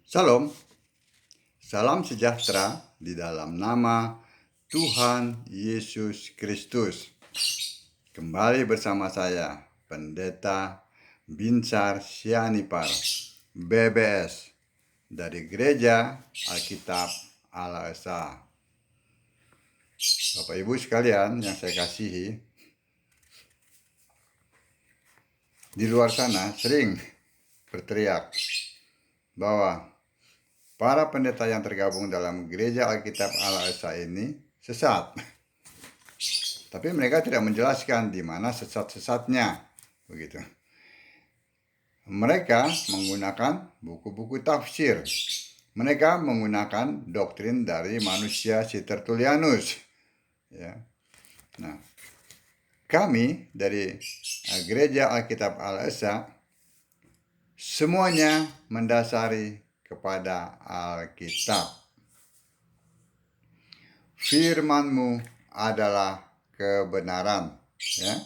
Salam, salam sejahtera di dalam nama Tuhan Yesus Kristus. Kembali bersama saya, Pendeta Binsar Sianipar, BBS, dari Gereja Alkitab Ala Esa. Bapak Ibu sekalian yang saya kasihi, di luar sana sering berteriak bahwa para pendeta yang tergabung dalam Gereja Alkitab Ala Esa ini sesat. Tapi mereka tidak menjelaskan di mana sesat-sesatnya. Begitu. Mereka menggunakan buku-buku tafsir. Mereka menggunakan doktrin dari manusia si Tertullianus. Ya. Nah, kami dari Gereja Alkitab Ala Esa semuanya mendasari kepada Alkitab. Firman-Mu adalah kebenaran. Ya.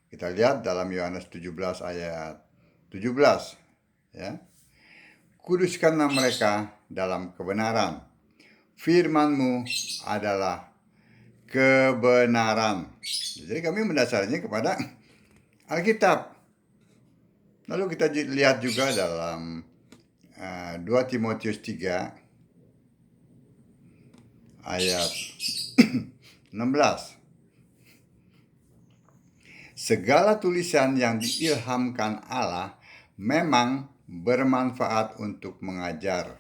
Kita lihat dalam Yohanes 17 ayat 17. Ya. Kuduskanlah mereka dalam kebenaran. Firman-Mu adalah kebenaran. Jadi kami mendasarnya kepada Alkitab. Lalu kita lihat juga dalam 2 Timotius 3 ayat 16. Segala tulisan yang diilhamkan Allah memang bermanfaat untuk mengajar,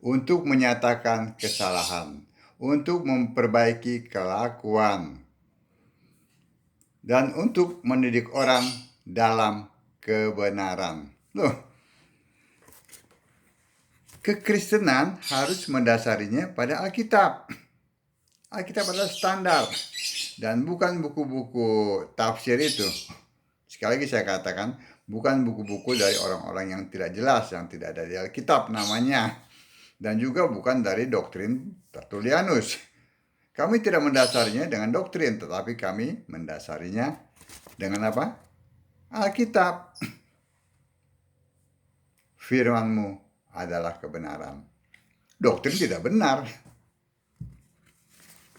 untuk menyatakan kesalahan, untuk memperbaiki kelakuan, dan untuk mendidik orang dalam kebenaran. Loh, kekristenan harus mendasarinya pada Alkitab. Alkitab adalah standar dan bukan buku-buku tafsir itu. Sekali lagi saya katakan, bukan buku-buku dari orang-orang yang tidak jelas, yang tidak ada di Alkitab namanya. Dan juga bukan dari doktrin Tertullianus. Kami tidak mendasarinya dengan doktrin, tetapi kami mendasarinya dengan apa? Alkitab. Firman-Mu adalah kebenaran. Doktrin tidak benar.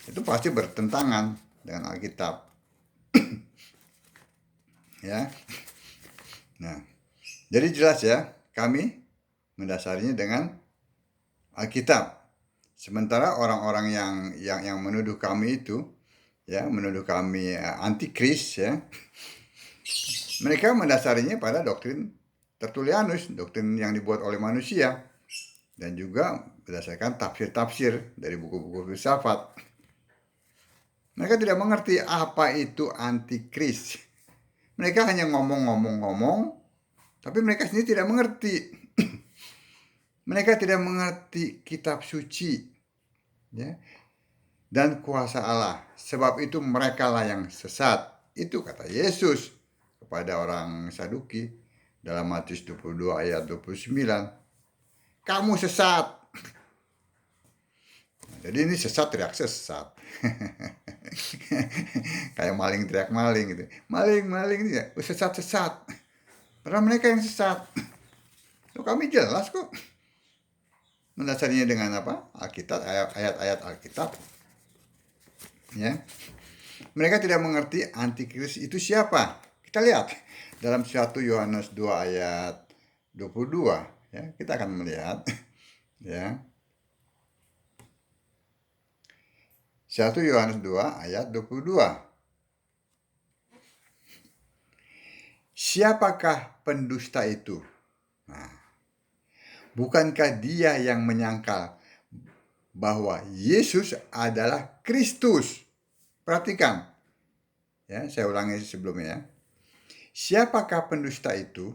Itu pasti bertentangan dengan Alkitab. Ya. Nah, jadi jelas ya, kami mendasarinya dengan Alkitab. Sementara orang-orang yang menuduh kami itu, ya, menuduh kami antikris, ya, mereka mendasarinya pada doktrin Tertullianus, doktrin yang dibuat oleh manusia, dan juga berdasarkan tafsir-tafsir dari buku-buku filsafat. Mereka tidak mengerti apa itu antikris. Mereka hanya ngomong-ngomong, tapi mereka sendiri tidak mengerti. Mereka tidak mengerti kitab suci, ya, dan kuasa Allah. Sebab itu merekalah yang sesat. Itu kata Yesus kepada orang Saduki dalam Matius 22 ayat 29. Kamu sesat. Jadi ini sesat teriak sesat. Kayak maling teriak maling gitu. Maling ya, sesat. Padahal mereka yang sesat. Loh, kami jelas kok. Mendasarinya dengan apa? Alkitab, ayat-ayat Alkitab. Ya. Mereka tidak mengerti antikris itu siapa. Kita lihat dalam 1 Yohanes 2 ayat 22, ya. Kita akan melihat, ya. 1 Yohanes 2 ayat 22. Siapakah pendusta itu? Nah, bukankah dia yang menyangkal bahwa Yesus adalah Kristus? Perhatikan. Ya, saya ulangi sebelumnya ya. Siapakah pendusta itu?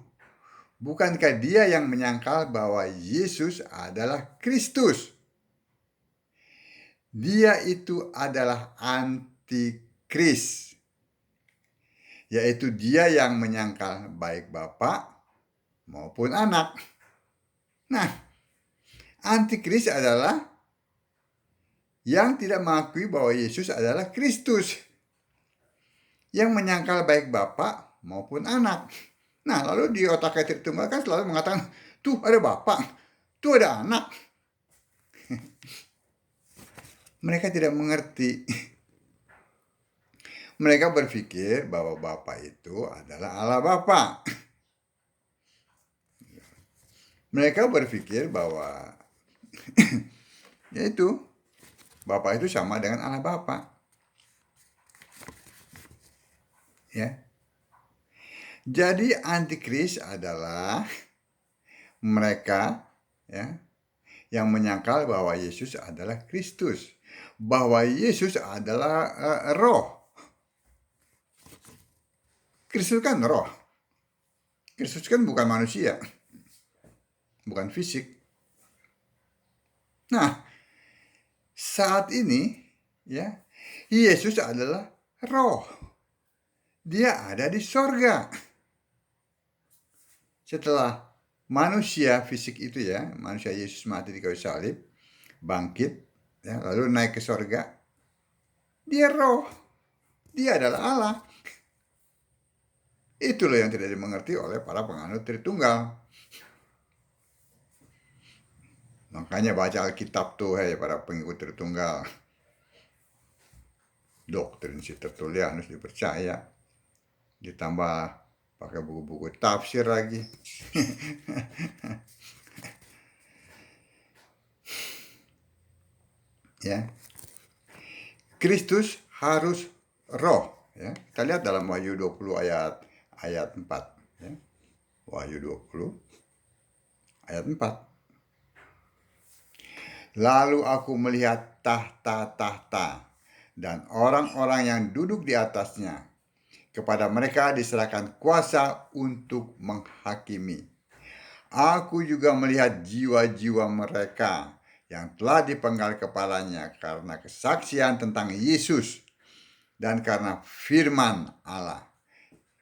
Bukankah dia yang menyangkal bahwa Yesus adalah Kristus? Dia itu adalah antikris, yaitu dia yang menyangkal baik Bapa maupun Anak. Nah, antikris adalah yang tidak mengakui bahwa Yesus adalah Kristus, yang menyangkal baik Bapa maupun Anak. Nah, lalu di otak Tritunggal kan selalu mengatakan, tuh ada Bapa, Itu ada anak. Mereka tidak mengerti. Mereka berpikir bahwa Bapa itu adalah Allah Bapa. Mereka berpikir bahwa yaitu Bapa itu sama dengan Allah Bapa. Ya. Jadi antikris adalah mereka ya yang menyangkal bahwa Yesus adalah Kristus, bahwa Yesus adalah roh. Kristus kan roh. Kristus kan bukan manusia, bukan fisik. Nah, saat ini ya Yesus adalah roh. Dia ada di sorga. Setelah manusia fisik itu ya, manusia Yesus mati di kayu salib, bangkit, ya, lalu naik ke sorga. Dia roh. Dia adalah Allah. Itulah yang tidak dimengerti oleh para penganut Tritunggal. Makanya baca Alkitab tuh, hei para pengikut Tritunggal. Doktrin si tertulia harus dipercaya. Ditambah pakai buku-buku tafsir lagi. Ya. Kristus harus roh, ya. Kita lihat dalam Wahyu 20 ayat 4, ya. Wahyu 20 ayat 4. Lalu aku melihat tahta-tahta dan orang-orang yang duduk di atasnya. Kepada mereka diserahkan kuasa untuk menghakimi. Aku juga melihat jiwa-jiwa mereka yang telah dipenggal kepalanya karena kesaksian tentang Yesus dan karena firman Allah,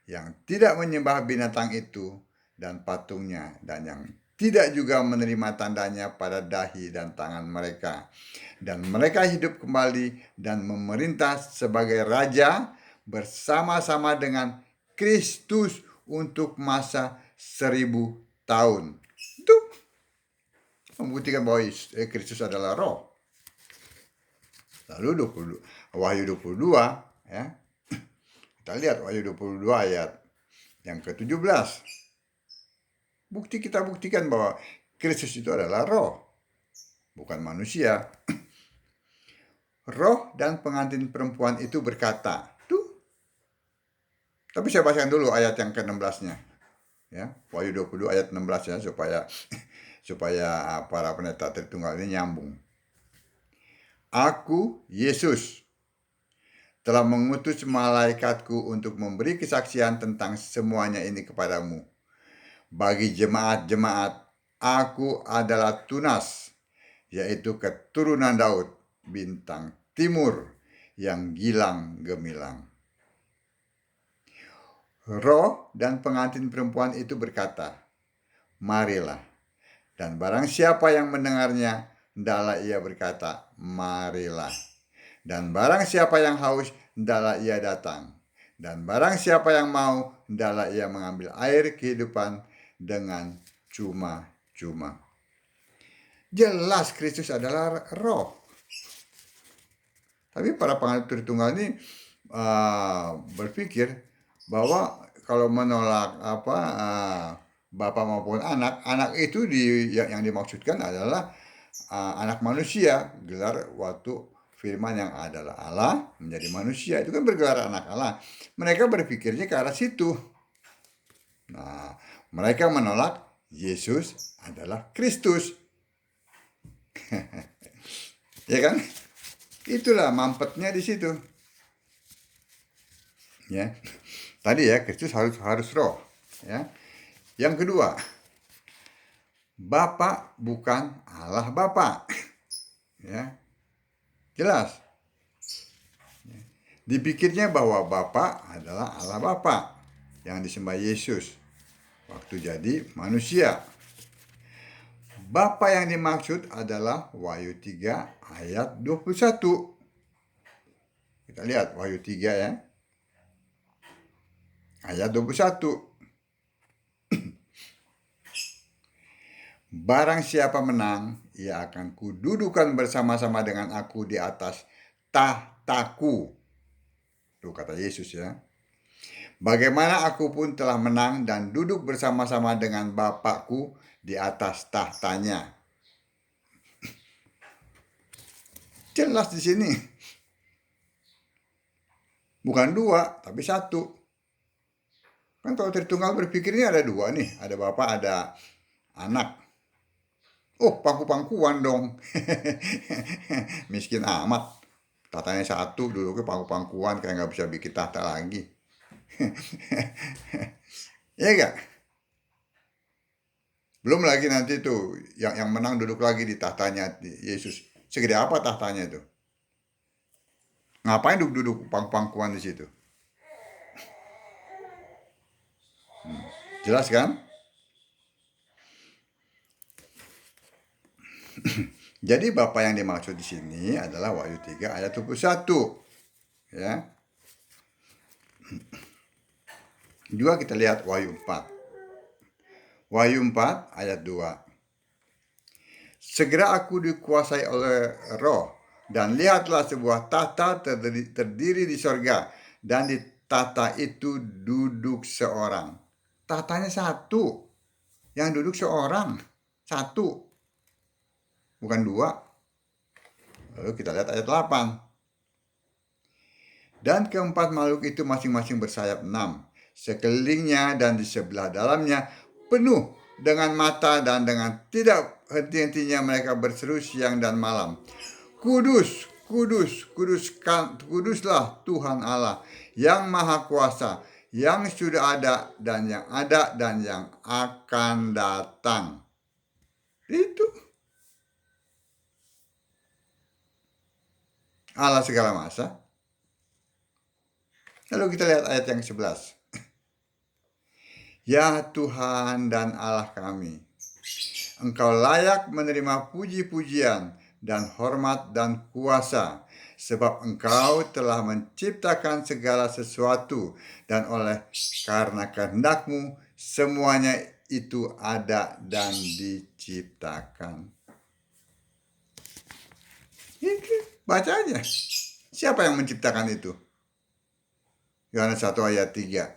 yang tidak menyembah binatang itu dan patungnya, dan yang tidak juga menerima tandanya pada dahi dan tangan mereka. Dan mereka hidup kembali dan memerintah sebagai raja bersama-sama dengan Kristus untuk masa 1000 tahun. Itu membuktikan bahwa Kristus adalah roh. Lalu Wahyu 22 ya. Kita lihat Wahyu 22 ayat yang ke-17. Kita buktikan bahwa Kristus itu adalah roh, bukan manusia. Roh dan pengantin perempuan itu berkata, tapi saya bacakan dulu ayat yang ke-16-nya. Ya, Wahyu 22 ayat 16 ya, supaya para pendeta Tritunggal ini nyambung. Aku, Yesus, telah mengutus malaikatku untuk memberi kesaksian tentang semuanya ini kepadamu. Bagi jemaat-jemaat, aku adalah tunas, yaitu keturunan Daud, bintang timur yang gilang gemilang. Roh dan pengantin perempuan itu berkata, marilah. Dan barang siapa yang mendengarnya, hendaklah ia berkata, marilah. Dan barang siapa yang haus, hendaklah ia datang. Dan barang siapa yang mau, hendaklah ia mengambil air kehidupan dengan cuma-cuma. Jelas Kristus adalah roh. Tapi para penganut Tritunggal ini berpikir bahwa kalau menolak Bapa maupun anak itu yang dimaksudkan adalah anak manusia, gelar waktu firman yang adalah Allah menjadi manusia, itu kan bergelar anak Allah. Mereka berpikirnya ke arah situ. Nah, mereka menolak Yesus adalah Kristus. Ya kan? Itulah mampetnya di situ. Ya. Tadi ya, Kristus harus roh, ya. Yang kedua, Bapa bukan Allah Bapa. Ya. Jelas. Dipikirnya bahwa Bapa adalah Allah Bapa yang disembah Yesus waktu jadi manusia. Bapa yang dimaksud adalah Wahyu 3 ayat 21. Kita lihat Wahyu 3 ya. Ayat 21. Barang siapa menang, ia akan kududukan bersama-sama dengan aku di atas tahtaku. Tuh kata Yesus ya. Bagaimana aku pun telah menang dan duduk bersama-sama dengan Bapakku di atas tahtanya. Jelas di sini. Bukan dua, tapi satu. Kan kalau Tritunggal berpikirnya ada dua nih. Ada Bapak, ada anak. Oh, pangku-pangkuan dong. Miskin amat. Tatanya satu, duduknya pangku-pangkuan kayak nggak bisa bikin tahta lagi. Iya gak? Belum lagi nanti tuh yang menang duduk lagi di tahtanya Yesus. Segede apa tahtanya itu? Ngapain duduk-duduk pangku-pangkuan di situ? Jelas kan? Jadi Bapak yang dimaksud di sini adalah Wahyu 3 ayat 21. Ya. Juga kita lihat Wahyu 4. Wahyu 4 ayat 2. Segera aku dikuasai oleh Roh, dan lihatlah sebuah tahta terdiri di sorga, dan di tahta itu duduk seorang. Tahtanya satu, yang duduk seorang, satu, bukan dua. Lalu kita lihat ayat 8. Dan keempat makhluk itu masing-masing bersayap 6. Sekelilingnya dan di sebelah dalamnya penuh dengan mata, dan dengan tidak henti-hentinya mereka berseru siang dan malam. Kudus, kudus, kuduslah Tuhan Allah yang Maha Kuasa, yang sudah ada dan yang akan datang. Itu Allah segala masa. Lalu kita lihat ayat yang 11. Ya Tuhan dan Allah kami, Engkau layak menerima puji-pujian dan hormat dan kuasa, sebab Engkau telah menciptakan segala sesuatu, dan karena kehendak-Mu semuanya itu ada dan diciptakan. Baca aja. Siapa yang menciptakan itu? Yohanes 1 ayat 3.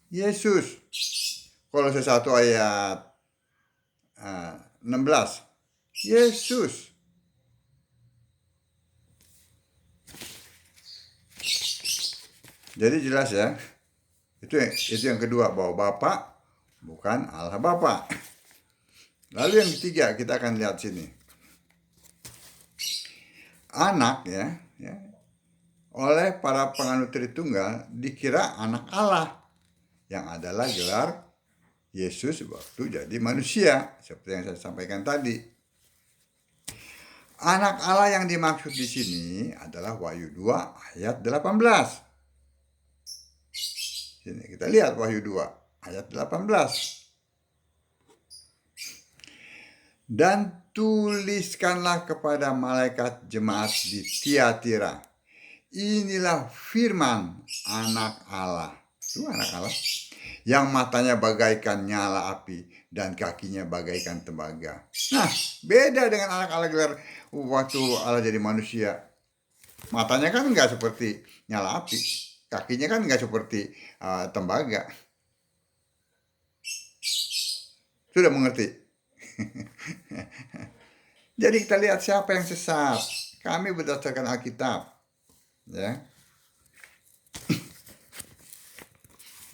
Yesus. Kolose 1 ayat 16. Yesus. Jadi jelas ya. Itu yang kedua, bahwa Bapa bukan Allah Bapa. Lalu yang ketiga kita akan lihat sini. Anak ya, oleh para penganut Tritunggal dikira anak Allah, yang adalah gelar Yesus waktu jadi manusia, seperti yang saya sampaikan tadi. Anak Allah yang dimaksud di sini adalah Wahyu 2 ayat 18. Sini kita lihat Wahyu 2 ayat 18. Dan tuliskanlah kepada malaikat jemaat di Tiatira, inilah firman anak Allah. Itu anak Allah. Yang matanya bagaikan nyala api dan kakinya bagaikan tembaga. Nah, beda dengan anak Allah gelar waktu Allah jadi manusia. Matanya kan nggak seperti nyala api, kakinya kan nggak seperti tembaga. Sudah mengerti? Jadi kita lihat siapa yang sesat. Kami berdasarkan Alkitab, ya.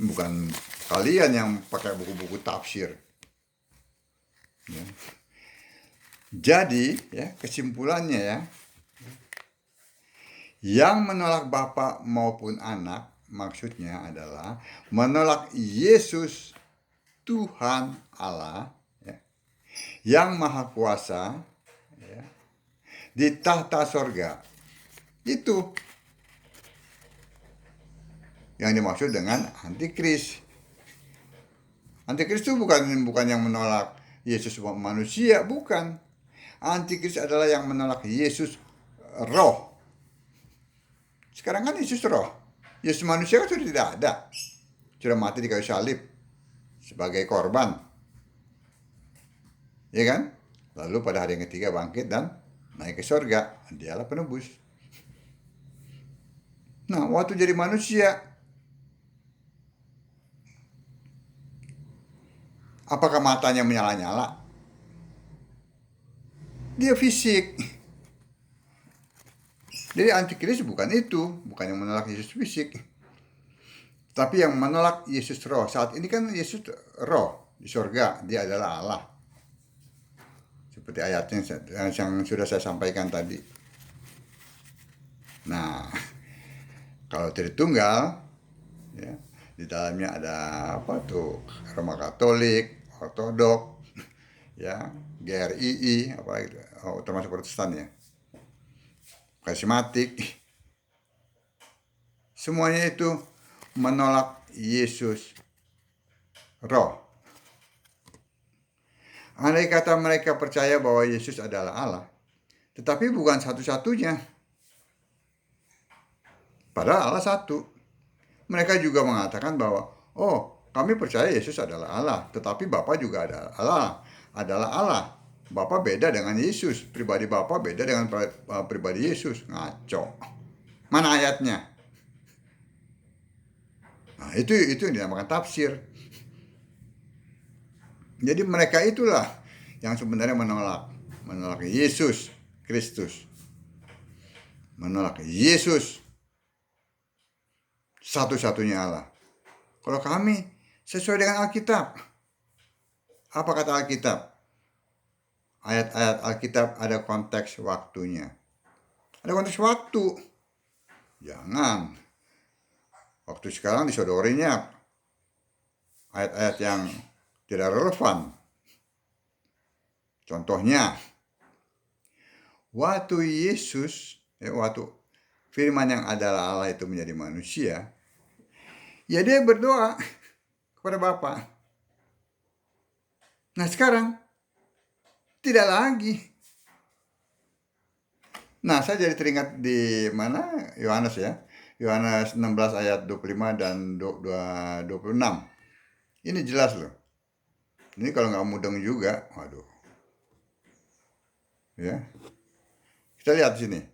Bukan kalian yang pakai buku-buku tafsir. Ya. Jadi, ya, kesimpulannya ya, yang menolak Bapa maupun anak, maksudnya adalah menolak Yesus Tuhan Allah, ya, yang Maha Kuasa, ya, di tahta sorga. Itu yang dimaksud dengan antikris. Antikris itu bukan yang menolak Yesus manusia, bukan. Antikris adalah yang menolak Yesus roh. Sekarang kan Yesus roh. Yesus manusia kan sudah tidak ada. Sudah mati di kayu salib sebagai korban. ya kan? Lalu pada hari yang ketiga bangkit dan naik ke surga. Dialah penebus. Nah, waktu jadi manusia, apakah matanya menyala-nyala? Dia fisik. Jadi antikris bukan itu, bukan yang menolak Yesus fisik, tapi yang menolak Yesus roh. Saat ini kan Yesus roh di surga, dia adalah Allah. Seperti ayatnya yang sudah saya sampaikan tadi. Nah, kalau Tritunggal, ya, di dalamnya ada apa tuh? Roma Katolik, Ortodok, ya, GRII, apa itu, oh, termasuk Protestan ya, Karismatik, semuanya itu menolak Yesus roh. Andai kata mereka percaya bahwa Yesus adalah Allah, tetapi bukan satu-satunya. Padahal Allah satu. Mereka juga mengatakan bahwa, oh, kami percaya Yesus adalah Allah, tetapi Bapa juga adalah Allah. Adalah Allah. Bapa beda dengan Yesus. Pribadi Bapa beda dengan pribadi Yesus. Ngaco. Mana ayatnya? Nah, itu yang dinamakan tafsir. Jadi mereka itulah yang sebenarnya menolak Yesus Kristus, menolak Yesus satu-satunya Allah. Kalau kami sesuai dengan Alkitab, apa kata Alkitab? Ayat-ayat Alkitab ada konteks waktunya. Ada konteks waktu. Jangan waktu sekarang disodorinya ayat-ayat yang tidak relevan. Contohnya, waktu waktu firman yang adalah Allah itu menjadi manusia, ya dia berdoa kepada Bapa. Nah sekarang tidak lagi. Nah saya jadi teringat di mana Yohanes ya, Yohanes 16 ayat 25 dan 26. Ini jelas loh. Ini kalau nggak mudeng juga, waduh. Ya, kita lihat sini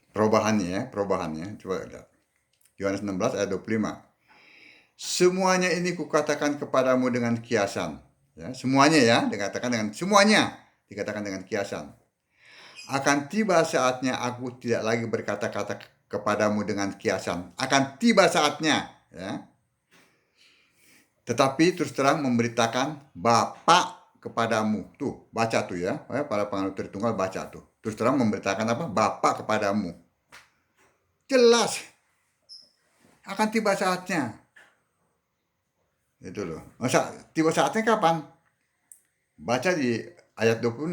perubahannya. Coba lihat. Yohanes 16 ayat 25. Semuanya ini kukatakan kepadamu dengan kiasan. Ya, semuanya ya, dikatakan dengan kiasan. Akan tiba saatnya aku tidak lagi berkata-kata kepadamu dengan kiasan. Akan tiba saatnya, ya. Tetapi terus terang memberitakan Bapa kepadamu. Tuh, baca tuh ya. Para penganut Tritunggal baca tuh. Terus terang memberitakan apa? Bapa kepadamu. Jelas. Akan tiba saatnya. Itu loh. Masa tiba saatnya kapan? Baca di ayat 26.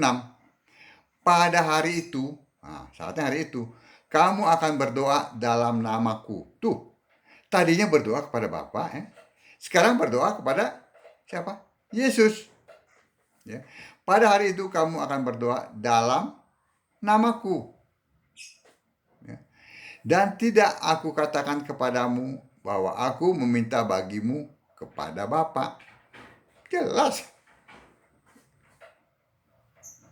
Pada hari itu, nah, saatnya hari itu, kamu akan berdoa dalam namaku. Tuh, tadinya berdoa kepada Bapa, sekarang berdoa kepada siapa? Yesus. Ya. Pada hari itu kamu akan berdoa dalam namaku. Ya. Dan tidak aku katakan kepadamu bahwa aku meminta bagimu kepada Bapa. Jelas.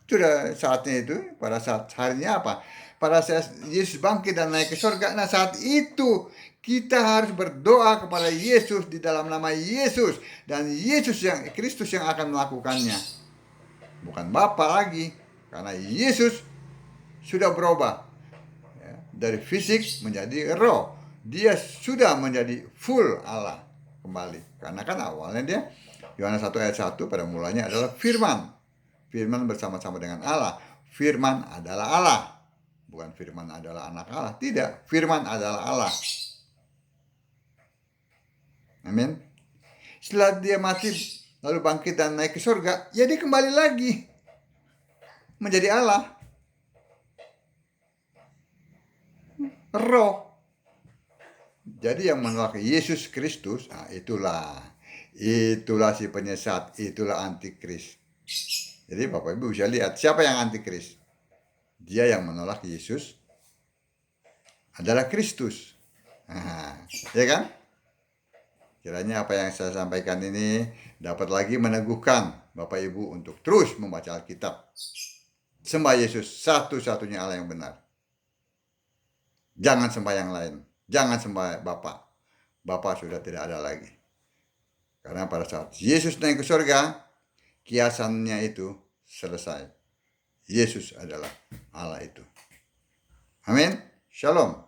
Sudah saatnya itu, pada saat harinya apa? Pada saat Yesus bangkit dan naik ke surga, nah saat itu kita harus berdoa kepada Yesus di dalam nama Yesus. Dan Yesus yang Kristus yang akan melakukannya. Bukan Bapa lagi. Karena Yesus sudah berubah. Ya, dari fisik menjadi roh. Dia sudah menjadi full Allah kembali. Karena kan awalnya dia, Yohanes 1 ayat 1 pada mulanya adalah firman. Firman bersama-sama dengan Allah. Firman adalah Allah. Bukan firman adalah anak Allah. Tidak. Firman adalah Allah. Amin. Setelah dia mati lalu bangkit dan naik ke surga, ya dia kembali lagi menjadi Allah. Roh. Jadi yang menolak Yesus Kristus, nah itulah si penyesat, itulah antikris. Jadi Bapak Ibu bisa lihat siapa yang antikris. Dia yang menolak Yesus adalah Kristus. Nah, ya kan? Kiranya apa yang saya sampaikan ini dapat lagi meneguhkan Bapak Ibu untuk terus membaca Alkitab. Sembah Yesus satu-satunya Allah yang benar. Jangan sembah yang lain. Jangan sembah Bapa. Bapa sudah tidak ada lagi. Karena pada saat Yesus naik ke surga, kiasannya itu selesai. Yesus adalah Allah itu. Amin. Shalom.